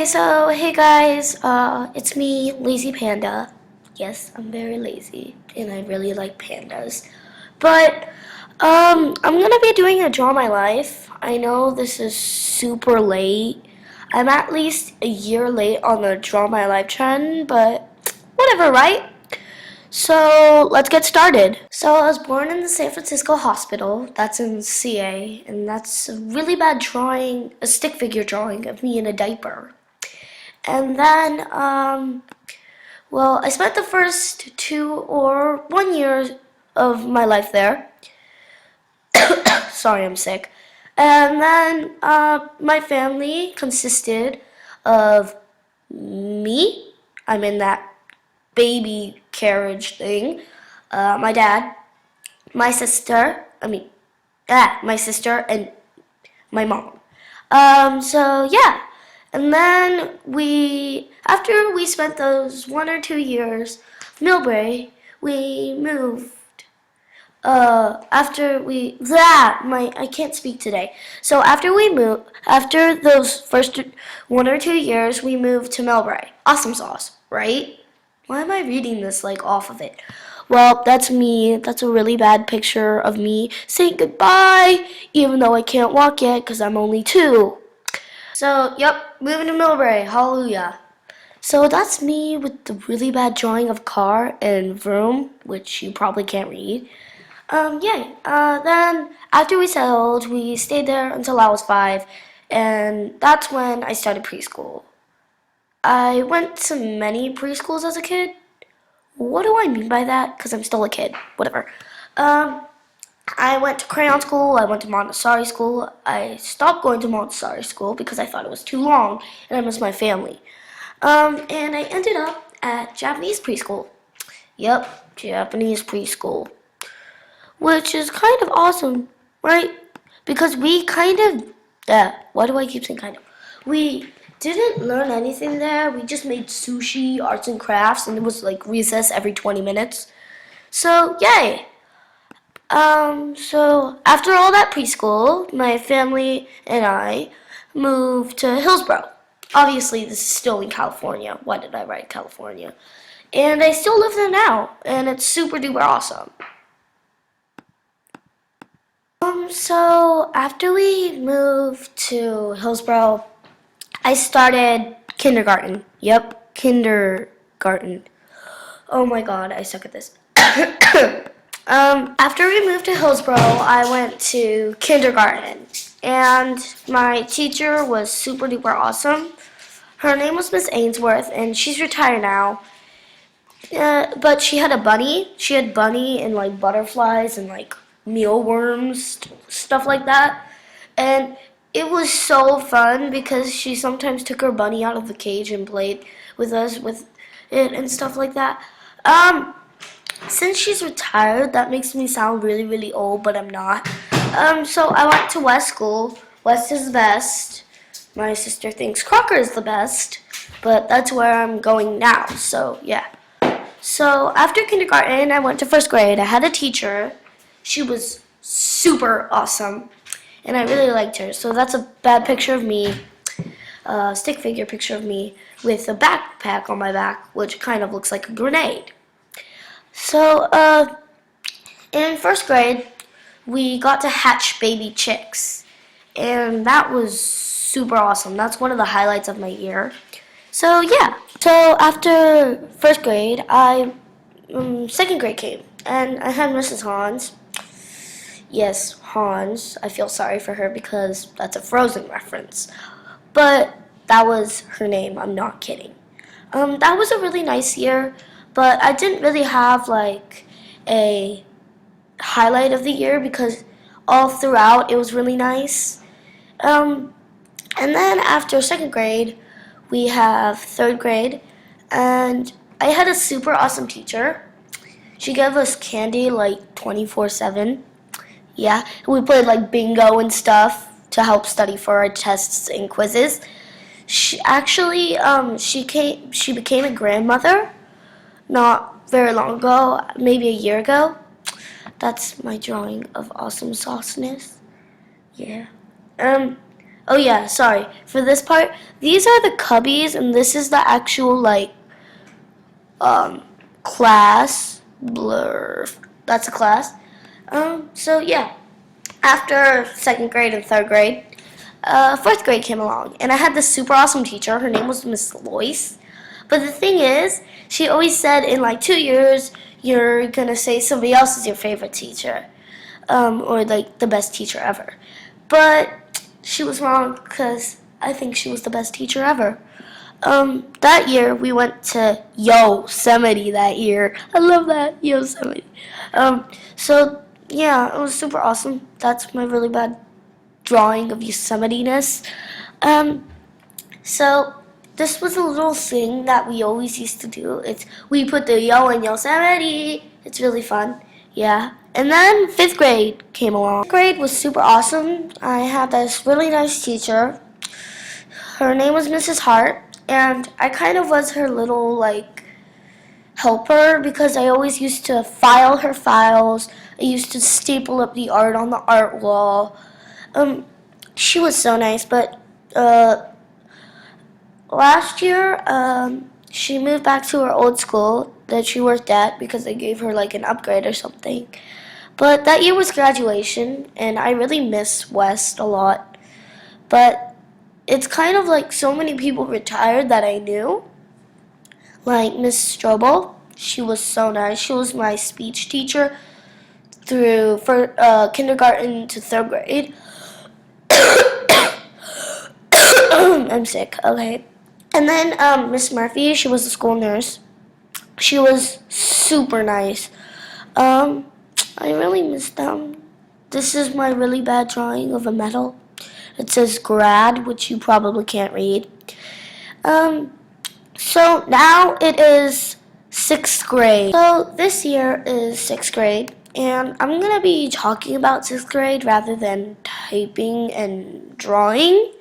So hey guys, it's me, Lazy Panda. Yes, I'm very lazy and I really like pandas. But I'm gonna be doing a Draw My Life. I know this is super late. I'm at least a year late on the Draw My Life trend, but whatever, right? So let's get started. So I was born in the San Francisco hospital. That's in CA, and that's a really bad drawing, a stick figure drawing of me in a diaper. And then, I spent the first 1 year of my life there. Sorry, I'm sick. And then my family consisted of me. I'm in that baby carriage thing. My dad, my sister. My sister and my mom. So yeah, and then after we spent those 1 or 2 years, Millbrae, we moved. I can't speak today. So after those first 1 or 2 years, we moved to Millbrae. Awesome sauce, right? Why am I reading this like off of it? Well, that's me. That's a really bad picture of me saying goodbye, even though I can't walk yet because I'm only 2. So, yep, moving to Millbrae. Hallelujah. So that's me with the really bad drawing of car and vroom, which you probably can't read. Yay. Then after we settled, we stayed there until I was 5, and that's when I started preschool. I went to many preschools as a kid. What do I mean by that? Because I'm still a kid. Whatever. I went to crayon school. I went to Montessori school. I stopped going to Montessori school because I thought it was too long and I missed my family. And I ended up at Japanese preschool. Yep, Japanese preschool. Which is kind of awesome, right? Because why do I keep saying kind of? We didn't learn anything there. We just made sushi, arts and crafts, and it was like recess every 20 minutes. So, yay! So after all that preschool, my family and I moved to Hillsborough. Obviously, this is still in California. Why did I write California? And I still live there now, and it's super duper awesome. So after we moved to Hillsborough, I started kindergarten. Yep, kindergarten. Oh my god, I suck at this. After we moved to Hillsborough, I went to kindergarten, and my teacher was super duper awesome. Her name was Miss Ainsworth, and she's retired now. But she had a bunny. She had bunny and like butterflies and like mealworms, stuff like that. And it was so fun because she sometimes took her bunny out of the cage and played with us with it and stuff like that. Since she's retired, that makes me sound really, really old, but I'm not. So I went to West School. West is the best. My sister thinks Crocker is the best, but that's where I'm going now, so yeah. So after kindergarten, I went to first grade. I had a teacher. She was super awesome, and I really liked her. So that's a bad picture of me, a stick figure picture of me with a backpack on my back, which kind of looks like a grenade. So, in first grade, we got to hatch baby chicks, and that was super awesome. That's one of the highlights of my year. So, yeah. So, after first grade, second grade came, and I had Mrs. Hans. Yes, Hans. I feel sorry for her because that's a Frozen reference. But that was her name. I'm not kidding. That was a really nice year. But I didn't really have like a highlight of the year because all throughout it was really nice. And then after second grade, we have third grade, and I had a super awesome teacher. She gave us candy like 24/7. Yeah, we played like bingo and stuff to help study for our tests and quizzes. She became a grandmother not very long ago, maybe a year ago. That's my drawing of awesome sauceness. Yeah. Oh yeah, sorry. For this part, these are the cubbies, and this is the actual um class. Blur. That's a class. So yeah, after second grade and third grade, fourth grade came along, and I had this super awesome teacher. Her name was Miss Lois. But the thing is, she always said in like 2 years, you're gonna say somebody else is your favorite teacher, or like the best teacher ever. But she was wrong because I think she was the best teacher ever. That year we went to Yosemite that year. I love that, Yosemite. So yeah, it was super awesome. That's my really bad drawing of Yosemite-ness. Um, so this was a little thing that we always used to do. We put the yo in Yosemite. It's really fun. Yeah. And then fifth grade came along. Fifth grade was super awesome. I had this really nice teacher. Her name was Mrs. Hart, and I kind of was her little helper because I always used to file her files. I used to staple up the art on the art wall. She was so nice, but last year she moved back to her old school that she worked at because they gave her like an upgrade or something. But that year was graduation, and I really miss West a lot. But it's kind of like so many people retired that I knew. Like Miss Strobel, she was so nice. She was my speech teacher through kindergarten to third grade. I'm sick, okay. And then Miss Murphy, she was a school nurse. She was super nice. I really miss them. This is my really bad drawing of a medal. It says grad, which you probably can't read. So now it is sixth grade. So this year is sixth grade, and I'm going to be talking about sixth grade rather than typing and drawing.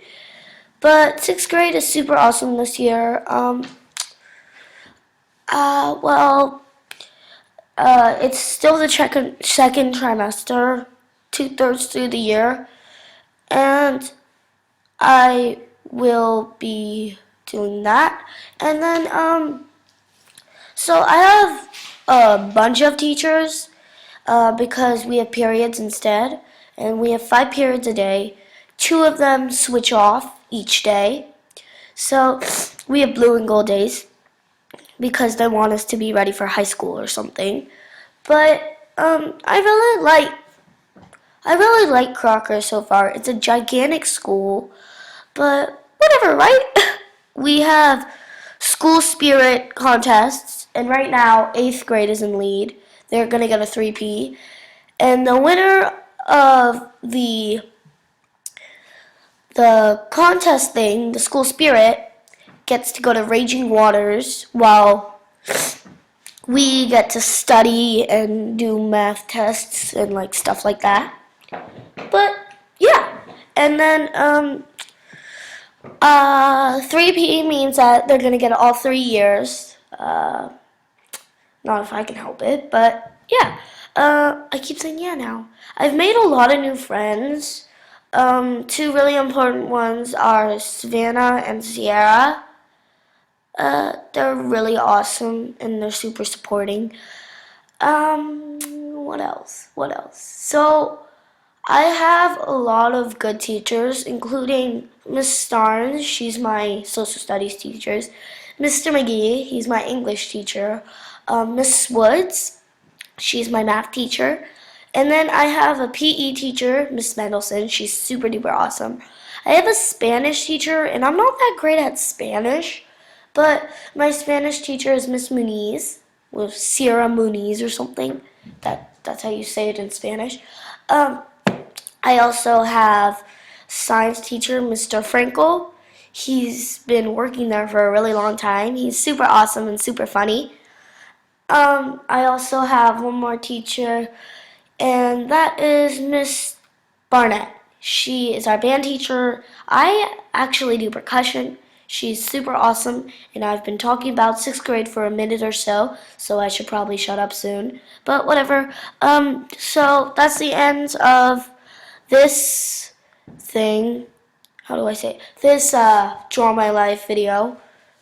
But sixth grade is super awesome this year. It's still the second trimester, 2/3 through the year, and I will be doing that. And then, so I have a bunch of teachers because we have periods instead, and we have 5 periods a day. 2 of them switch off each day. So we have blue and gold days because they want us to be ready for high school or something. But I really like Crocker so far. It's a gigantic school, but whatever, right? We have school spirit contests, and right now 8th grade is in lead. They're gonna get a 3P, and the winner of the contest thing, the school spirit, gets to go to Raging Waters while we get to study and do math tests and like stuff like that. But yeah, and then 3P means that they're gonna get all 3 years. Not if I can help it, but yeah. I keep saying yeah now. I've made a lot of new friends. 2 really important ones are Savannah and Sierra. They're really awesome and they're super supporting. What else? So I have a lot of good teachers, including Miss Starnes. She's my social studies teacher. Mr. McGee, he's my English teacher. Miss Woods, she's my math teacher. And then I have a PE teacher, Miss Mendelson. She's super duper awesome. I have a Spanish teacher, and I'm not that great at Spanish, but my Spanish teacher is Miss Muniz, with Sierra Muniz or something. That's how you say it in Spanish. I also have science teacher, Mr. Frankel. He's been working there for a really long time. He's super awesome and super funny. I also have one more teacher, and that is Miss Barnett. She is our band teacher. I actually do percussion. She's super awesome, and I've been talking about 6th grade for a minute or so I should probably shut up soon. But whatever. So that's the end of this thing. how do I say it? This Draw My Life video,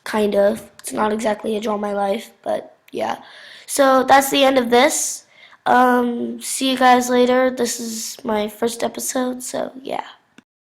kind of. It's not exactly a Draw My Life, but yeah. So that's the end of this. See you guys later. This is my first episode, so yeah.